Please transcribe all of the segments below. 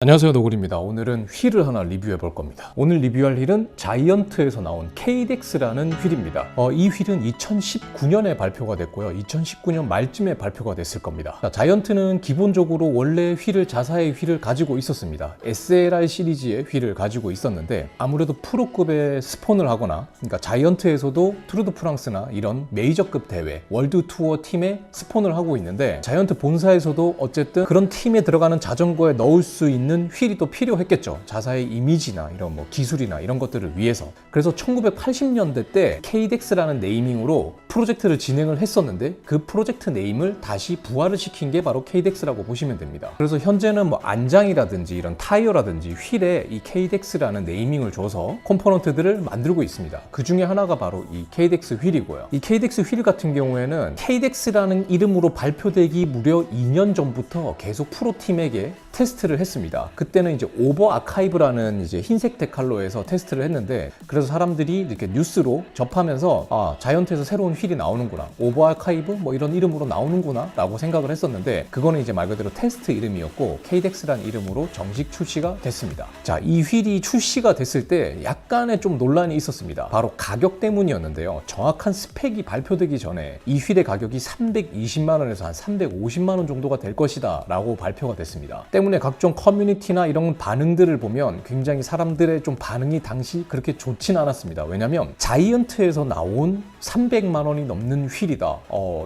안녕하세요, 노글입니다. 오늘은 휠을 하나 리뷰해 볼 겁니다. 오늘 리뷰할 휠은 자이언트에서 나온 KDEX라는 휠입니다. 이 휠은 2019년에 발표가 됐고요. 2019년 말쯤에 발표가 됐을 겁니다. 자이언트는 기본적으로 원래 자사의 휠을 가지고 있었습니다. SLR 시리즈의 휠을 가지고 있었는데 아무래도 프로급의 스폰을 하거나, 그러니까 자이언트에서도 투르 드 프랑스나 이런 메이저급 대회, 월드 투어 팀에 스폰을 하고 있는데, 자이언트 본사에서도 어쨌든 그런 팀에 들어가는 자전거에 넣을 수 있는 휠이 또 필요했겠죠. 자사의 이미지나 이런 기술이나 이런 것들을 위해서. 그래서 1980년대 때 KDEX라는 네이밍으로 프로젝트를 진행을 했었는데, 그 프로젝트 네임을 다시 부활을 시킨 게 바로 KDEX라고 보시면 됩니다. 그래서 현재는 안장이라든지 이런 타이어라든지 휠에 이 KDEX라는 네이밍을 줘서 컴포넌트들을 만들고 있습니다. 그 중에 하나가 바로 이 KDEX 휠이고요. 이 KDEX 휠 같은 경우에는 KDEX라는 이름으로 발표되기 무려 2년 전부터 계속 프로팀에게 테스트를 했습니다. 그때는 이제 오버 아카이브라는 이제 흰색 데칼로에서 테스트를 했는데, 그래서 사람들이 이렇게 뉴스로 접하면서 자이언트에서 새로운 휠이 나오는구나, 오버 아카이브 이런 이름으로 나오는구나 라고 생각을 했었는데, 그거는 이제 말 그대로 테스트 이름이었고 KDEX라는 이름으로 정식 출시가 됐습니다. 자, 이 휠이 출시가 됐을 때 약간의 좀 논란이 있었습니다. 바로 가격 때문이었는데요. 정확한 스펙이 발표되기 전에 이 휠의 가격이 320만 원에서 한 350만 원 정도가 될 것이다 라고 발표가 됐습니다. 때문에 각종 커뮤니티나 이런 반응들을 보면 굉장히 사람들의 좀 반응이 당시 그렇게 좋진 않았습니다. 왜냐면 자이언트에서 나온 300만 원이 넘는 휠이다.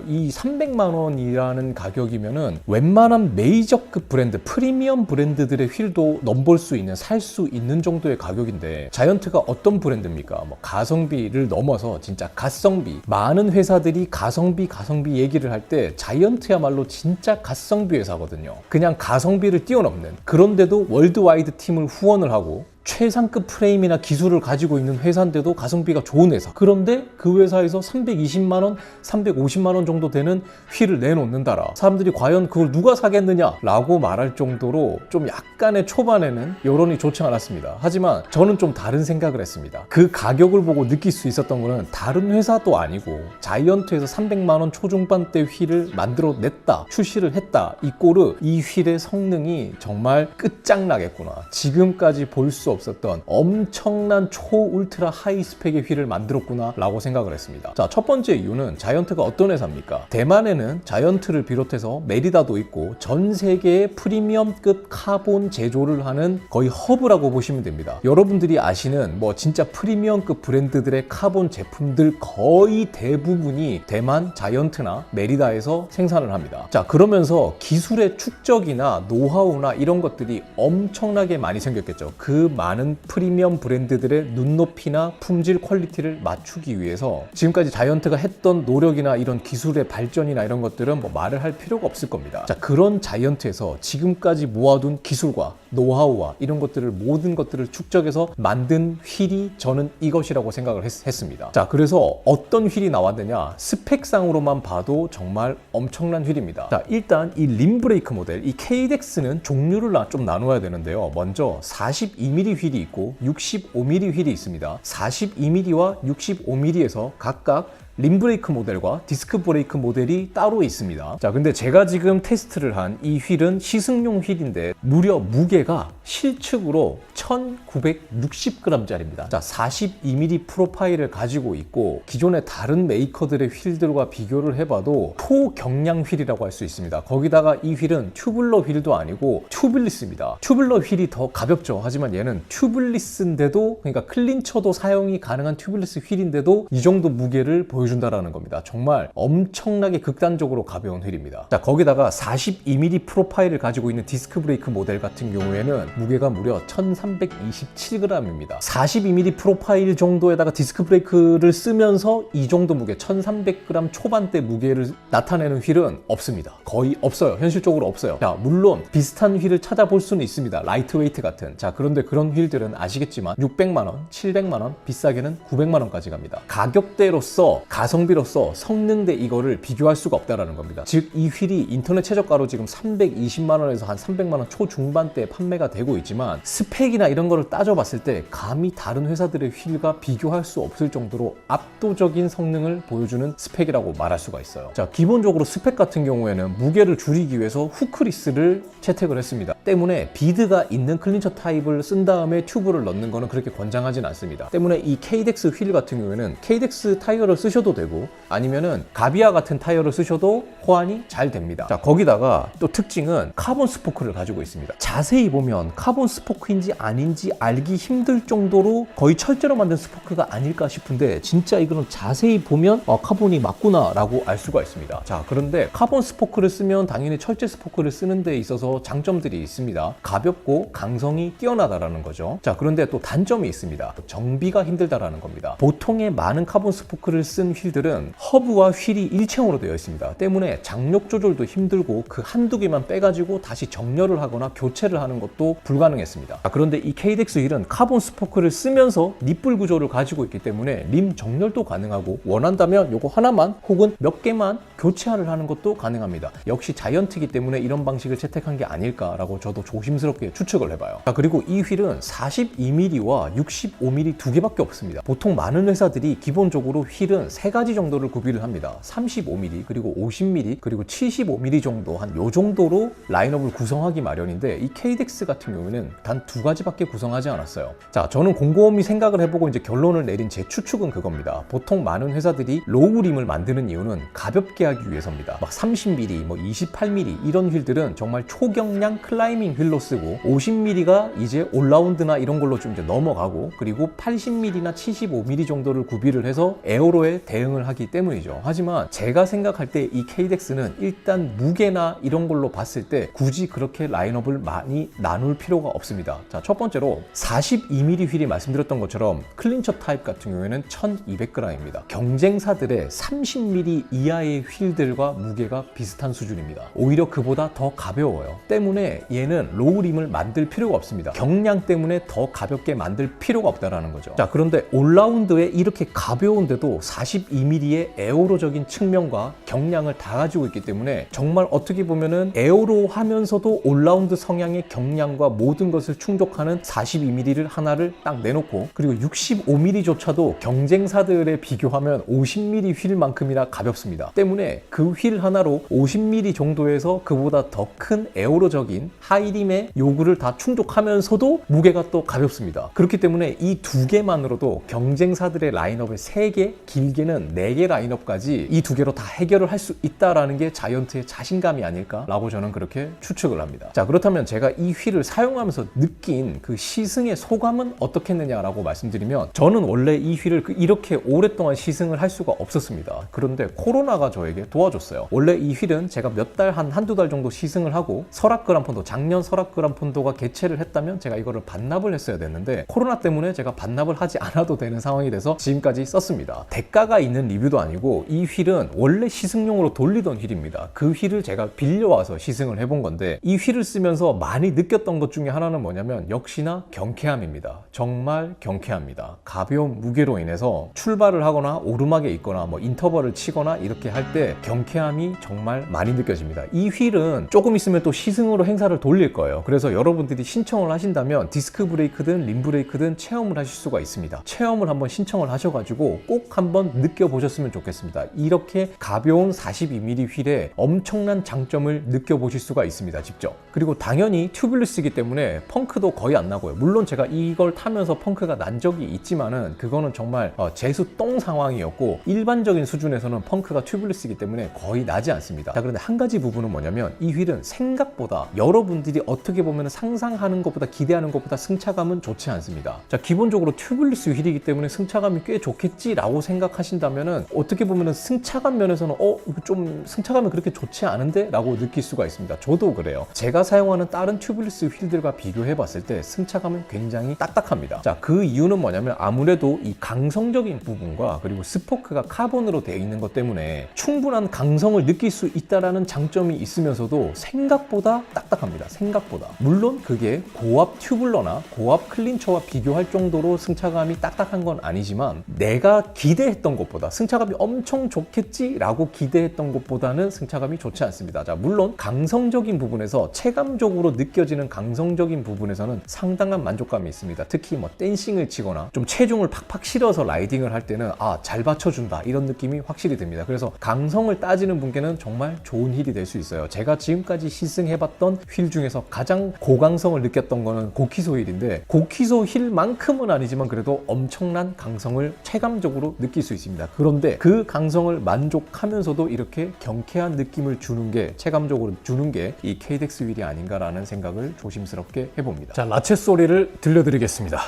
이 300만 원이라는 가격이면은 웬만한 메이저급 브랜드, 프리미엄 브랜드들의 휠도 넘볼 수 있는, 살 수 있는 정도의 가격인데, 자이언트가 어떤 브랜드입니까? 가성비를 넘어서 진짜 가성비. 많은 회사들이 가성비 얘기를 할 때 자이언트야말로 진짜 가성비 회사거든요. 그냥 가성비를 뛰어넘는, 그런데도 월드와이드 팀을 후원을 하고 최상급 프레임이나 기술을 가지고 있는 회사인데도 가성비가 좋은 회사. 그런데 그 회사에서 320만 원, 350만 원 정도 되는 휠을 내놓는다라. 사람들이 과연 그걸 누가 사겠느냐 라고 말할 정도로 좀 약간의 초반에는 여론이 좋지 않았습니다. 하지만 저는 좀 다른 생각을 했습니다. 그 가격을 보고 느낄 수 있었던 거는 다른 회사도 아니고 자이언트에서 300만 원 초중반대 휠을 만들어냈다, 출시를 했다. 이 꼴은 이 휠의 성능이 정말 끝장나겠구나, 지금까지 볼 수 없었던 엄청난 초울트라 하이 스펙의 휠을 만들었구나 라고 생각을 했습니다. 자, 첫 번째 이유는 자이언트가 어떤 회사입니까? 대만에는 자이언트를 비롯해서 메리다도 있고 전 세계의 프리미엄급 카본 제조를 하는 거의 허브라고 보시면 됩니다. 여러분들이 아시는 진짜 프리미엄급 브랜드들의 카본 제품들 거의 대부분이 대만 자이언트나 메리다에서 생산을 합니다. 자, 그러면서 기술의 축적이나 노하우나 이런 것들이 엄청나게 많이 생겼겠죠. 그 많은 프리미엄 브랜드들의 눈높이나 품질 퀄리티를 맞추기 위해서 지금까지 자이언트가 했던 노력이나 이런 기술의 발전이나 이런 것들은 말을 할 필요가 없을 겁니다. 자, 그런 자이언트에서 지금까지 모아둔 기술과 노하우와 이런 것들을, 모든 것들을 축적해서 만든 휠이 저는 이것이라고 생각을 했습니다. 자, 그래서 어떤 휠이 나왔느냐, 스펙상으로만 봐도 정말 엄청난 휠입니다. 자, 일단 이 림브레이크 모델, 이 KDEX는 종류를 좀 나누어야 되는데요. 먼저 42mm 휠이 있고 65mm 휠이 있습니다. 42mm와 65mm에서 각각 림브레이크 모델과 디스크 브레이크 모델이 따로 있습니다. 자, 근데 제가 지금 테스트를 한 이 휠은 시승용 휠인데 무려 무게가 실측으로 1960g짜리입니다. 자, 42mm 프로파일을 가지고 있고 기존의 다른 메이커들의 휠들과 비교를 해봐도 초경량 휠이라고 할 수 있습니다. 거기다가 이 휠은 튜블러 휠도 아니고 튜블리스입니다. 튜블러 휠이 더 가볍죠. 하지만 얘는 튜블리스인데도, 그러니까 클린처도 사용이 가능한 튜블리스 휠인데도 이 정도 무게를 보여준다라는 겁니다. 정말 엄청나게 극단적으로 가벼운 휠입니다. 자, 거기다가 42mm 프로파일을 가지고 있는 디스크 브레이크 모델 같은 경우에는 무게가 무려 1327g입니다. 42mm 프로파일 정도에다가 디스크 브레이크를 쓰면서 이 정도 무게, 1300g 초반대 무게를 나타내는 휠은 없습니다. 거의 없어요. 현실적으로 없어요. 자, 물론 비슷한 휠을 찾아볼 수는 있습니다. 라이트웨이트 같은. 자, 그런데 그런 휠들은 아시겠지만 600만 원, 700만 원, 비싸게는 900만 원까지 갑니다. 가격대로서, 가성비로서, 성능대 이거를 비교할 수가 없다라는 겁니다. 즉, 이 휠이 인터넷 최저가로 지금 320만 원에서 한 300만 원 초중반대에 판매가 되고 있지만, 스펙이나 이런 거를 따져봤을 때 감히 다른 회사들의 휠과 비교할 수 없을 정도로 압도적인 성능을 보여주는 스펙이라고 말할 수가 있어요. 자, 기본적으로 스펙 같은 경우에는 무게를 줄이기 위해서 후크리스를 채택을 했습니다. 때문에 비드가 있는 클린처 타입을 쓴 다음에 튜브를 넣는 거는 그렇게 권장하진 않습니다. 때문에 이 케이덱스 휠 같은 경우에는 케이덱스 타이어를 쓰셔도 되고 아니면은 가비아 같은 타이어를 쓰셔도 호환이 잘 됩니다. 자, 거기다가 또 특징은 카본 스포크를 가지고 있습니다. 자세히 보면 카본 스포크인지 아닌지 알기 힘들 정도로 거의 철제로 만든 스포크가 아닐까 싶은데 진짜 이거는 자세히 보면 카본이 맞구나 라고 알 수가 있습니다. 자, 그런데 카본 스포크를 쓰면 당연히 철제 스포크를 쓰는 데 있어서 장점들이 있습니다. 가볍고 강성이 뛰어나다라는 거죠. 자, 그런데 또 단점이 있습니다. 정비가 힘들다라는 겁니다. 보통의 많은 카본 스포크를 쓴 휠들은 허브와 휠이 일체형으로 되어 있습니다. 때문에 장력 조절도 힘들고 그 한두 개만 빼가지고 다시 정렬을 하거나 교체를 하는 것도 불가능했습니다. 자, 그런데 이 케이덱스 휠은 카본 스포크를 쓰면서 니뿔 구조를 가지고 있기 때문에 림 정렬도 가능하고 원한다면 요거 하나만 혹은 몇 개만 교체를 하는 것도 가능합니다. 역시 자이언트이기 때문에 이런 방식을 채택한 게 아닐까라고 저도 조심스럽게 추측을 해봐요. 자, 그리고 이 휠은 42mm와 65mm 두 개밖에 없습니다. 보통 많은 회사들이 기본적으로 휠은 세 가지 정도를 구비를 합니다. 35mm 그리고 50mm 그리고 75mm 정도 한 요 정도로 라인업을 구성하기 마련인데 이 케이덱스 같은 경우에는 단 두 가지밖에 구성하지 않았어요. 자, 저는 곰곰이 생각을 해보고 이제 결론을 내린 제 추측은 그겁니다. 보통 많은 회사들이 로우 림을 만드는 이유는 가볍게 하기 위해서입니다. 막 30mm, 뭐 28mm 이런 휠들은 정말 초경량 클라이밍 휠로 쓰고 50mm가 이제 올라운드나 이런 걸로 좀 이제 넘어가고 그리고 80mm나 75mm 정도를 구비를 해서 에어로에 대응을 하기 때문이죠. 하지만 제가 생각할 때 이 케이덱스는 일단 무게나 이런 걸로 봤을 때 굳이 그렇게 라인업을 많이 나눌 필요가 없습니다. 자, 첫 번째로 42mm 휠이 말씀드렸던 것처럼 클린처 타입 같은 경우에는 1200g입니다. 경쟁사들의 30mm 이하의 휠들과 무게가 비슷한 수준입니다. 오히려 그보다 더 가벼워요. 때문에 얘는 로우림을 만들 필요가 없습니다. 경량 때문에 더 가볍게 만들 필요가 없다라는 거죠. 자, 그런데 올라운드에 이렇게 가벼운데도 42mm의 에어로적인 측면과 경량을 다 가지고 있기 때문에 정말 어떻게 보면은 에어로 하면서도 올라운드 성향의 경량과 모든 것을 충족하는 42mm를 하나를 딱 내놓고 그리고 65mm조차도 경쟁사들에 비교하면 50mm 휠만큼이나 가볍습니다. 때문에 그 휠 하나로 50mm 정도에서 그보다 더 큰 에어로적인 하이림의 요구를 다 충족하면서도 무게가 또 가볍습니다. 그렇기 때문에 이 두 개만으로도 경쟁사들의 라인업의 3개, 길게는 4개 라인업까지 이 두 개로 다 해결을 할 수 있다라는 게 자이언트의 자신감이 아닐까라고 저는 그렇게 추측을 합니다. 자, 그렇다면 제가 이 휠을 사용하면서 느낀 그 시승의 소감은 어떻겠느냐라고 말씀드리면 저는 원래 이 휠을 이렇게 오랫동안 시승을 할 수가 없었습니다. 그런데 코로나가 저에게 도와줬어요. 원래 이 휠은 제가 몇 달, 한두 달 정도 시승을 하고 설악 그란폰도, 작년 설악 그란폰도가 개최를 했다면 제가 이거를 반납을 했어야 됐는데 코로나 때문에 제가 반납을 하지 않아도 되는 상황이 돼서 지금까지 썼습니다. 대가가 있는 리뷰도 아니고 이 휠은 원래 시승용으로 돌리던 휠입니다. 그 휠을 제가 빌려와서 시승을 해본 건데 이 휠을 쓰면서 많이 느꼈던 것 중에 하나는 뭐냐면 역시나 경쾌함입니다. 정말 경쾌합니다. 가벼운 무게로 인해서 출발을 하거나 오르막에 있거나 뭐 인터벌을 치거나 이렇게 할 때 경쾌함이 정말 많이 느껴집니다. 이 휠은 조금 있으면 또 시승으로 행사를 돌릴 거예요. 그래서 여러분들이 신청을 하신다면 디스크 브레이크든 림 브레이크든 체험을 하실 수가 있습니다. 체험을 한번 신청을 하셔가지고 꼭 한번 느껴보셨으면 좋겠습니다. 이렇게 가벼운 42mm 휠에 엄청난 장점을 느껴보실 수가 있습니다. 직접. 그리고 당연히 튜블리스이기 때문에 펑크도 거의 안 나고요. 물론 제가 이걸 타면서 펑크가 난 적이 있지만은 그거는 정말 재수 똥 상황이었고 일반적인 수준에서는 펑크가 튜블리스이기 때문에 거의 나지 않습니다. 자, 그런데 한 가지 부분은 뭐냐면 이 휠은 생각보다 여러분들이 어떻게 보면 상상하는 것보다 기대하는 것보다 승차감은 좋지 않습니다. 자, 기본적으로 튜블리스 휠이기 때문에 승차감이 꽤 좋겠지라고 생각하신다면은 어떻게 보면은 승차감 면에서는 이거 좀 승차감이 그렇게 좋지 않은데? 라고 느낄 수가 있습니다. 저도 그래요. 제가 사용하는 다른 튜블리스 휠들과 비교해 봤을 때 승차감은 굉장히 딱딱합니다. 자, 그 이유는 뭐냐면 아무래도 이 강성적인 부분과 그리고 스포크가 카본으로 되어 있는 것 때문에 충분한 강성을 느낄 수 있다라는 장점이 있으면서도 생각보다 딱딱합니다. 생각보다. 물론 그게 고압 튜블러나 고압 클린처와 비교할 정도로 승차감이 딱딱한 건 아니지만 내가 기대했던 것보다 승차감이 엄청 좋겠지라고 기대했던 것보다는 승차감이 좋지 않습니다. 자, 물론 강성적인 부분에서 체감적으로 느껴지는 강성적인 부분에서는 상당한 만족감이 있습니다. 특히 뭐 댄싱을 치거나 좀 체중을 팍팍 실어서 라이딩을 할 때는 잘 받쳐준다 이런 느낌이 확실히 듭니다. 그래서 강성을 따지는 분께는 정말 좋은 휠이 될 수 있어요. 제가 지금까지 시승해봤던 휠 중에서 가장 고강성을 느꼈던 거는 고키소 힐인데, 고키소 힐만큼은 아니지만 그래도 엄청난 강성을 체감적으로 느낄 수 있습니다. 그런데 그 강성을 만족하면서도 이렇게 경쾌한 느낌을 주는 게, 체감적으로 주는 게 이 케이덱스 휠이 아닌가라는 생각을 조심스럽게 해봅니다. 자, 라쳇 소리를 들려드리겠습니다.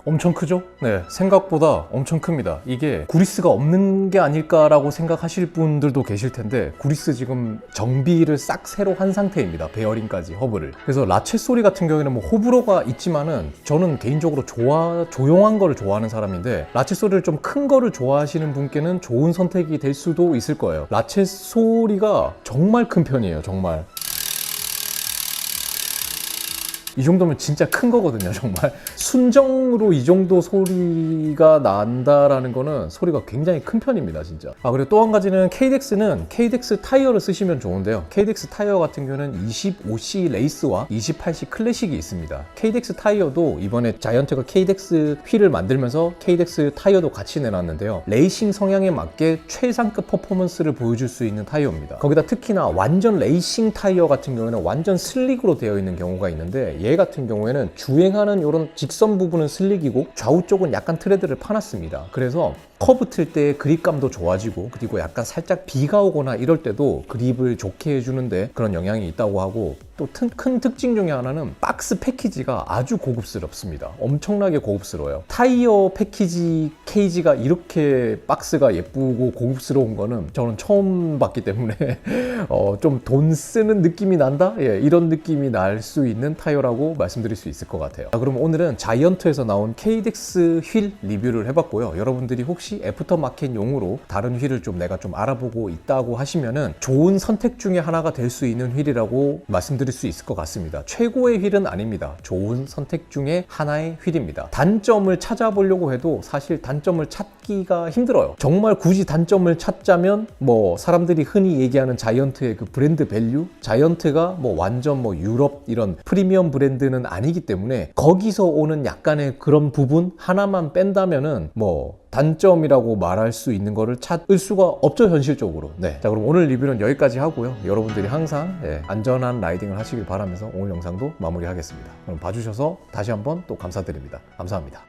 엄청 크죠? 네, 생각보다 엄청 큽니다. 이게 구리스가 없는 게 아닐까라고 생각하실 분들도 계실 텐데, 구리스 지금 정비를 싹 새로 한 상태입니다. 베어링까지, 허브를. 그래서 라쳇 소리 같은 경우에는 뭐 호불호가 있지만은 저는 개인적으로 조용한 거를 좋아하는 사람인데, 라쳇 소리를 좀 큰 거를 좋아하시는 분께는 좋은 선택이 될 수도 있을 거예요. 라쳇 소리가 정말 큰 편이에요, 정말. 이 정도면 진짜 큰 거거든요, 정말. 순정으로 이 정도 소리가 난다라는 거는 소리가 굉장히 큰 편입니다, 진짜. 그리고 또 한 가지는 케이덱스는 케이덱스 타이어를 쓰시면 좋은데요. 케이덱스 타이어 같은 경우는 25C 레이스와 28C 클래식이 있습니다. 케이덱스 타이어도 이번에 자이언트가 케이덱스 휠을 만들면서 케이덱스 타이어도 같이 내놨는데요. 레이싱 성향에 맞게 최상급 퍼포먼스를 보여줄 수 있는 타이어입니다. 거기다 특히나 완전 레이싱 타이어 같은 경우에는 완전 슬릭으로 되어 있는 경우가 있는데, 얘 같은 경우에는 주행하는 이런 직선 부분은 슬릭이고 좌우 쪽은 약간 트레드를 파놨습니다. 그래서 커브 틀 때 그립감도 좋아지고, 그리고 약간 살짝 비가 오거나 이럴 때도 그립을 좋게 해주는데 그런 영향이 있다고 하고, 또 큰 특징 중에 하나는 박스 패키지가 아주 고급스럽습니다. 엄청나게 고급스러워요. 타이어 패키지 케이지가 이렇게 박스가 예쁘고 고급스러운 거는 저는 처음 봤기 때문에 좀 돈 쓰는 느낌이 난다? 예, 이런 느낌이 날 수 있는 타이어라고 말씀드릴 수 있을 것 같아요. 그럼 오늘은 자이언트에서 나온 케이덱스 휠 리뷰를 해봤고요. 여러분들이 혹시 애프터마켓용으로 다른 휠을 내가 좀 알아보고 있다고 하시면은 좋은 선택 중에 하나가 될 수 있는 휠이라고 말씀드릴 수 있을 것 같습니다. 최고의 휠은 아닙니다. 좋은 선택 중에 하나의 휠입니다. 단점을 찾아보려고 해도 사실 단점을 찾기가 힘들어요. 정말 굳이 단점을 찾자면 뭐 사람들이 흔히 얘기하는 자이언트의 그 브랜드 밸류, 자이언트가 뭐 완전 뭐 유럽 이런 프리미엄 브랜드는 아니기 때문에 거기서 오는 약간의 그런 부분 하나만 뺀다면은 뭐 단점이라고 말할 수 있는 거를 찾을 수가 없죠, 현실적으로. 네. 자, 그럼 오늘 리뷰는 여기까지 하고요. 여러분들이 항상 안전한 라이딩을 하시길 바라면서 오늘 영상도 마무리하겠습니다. 그럼 봐주셔서 다시 한번 또 감사드립니다. 감사합니다.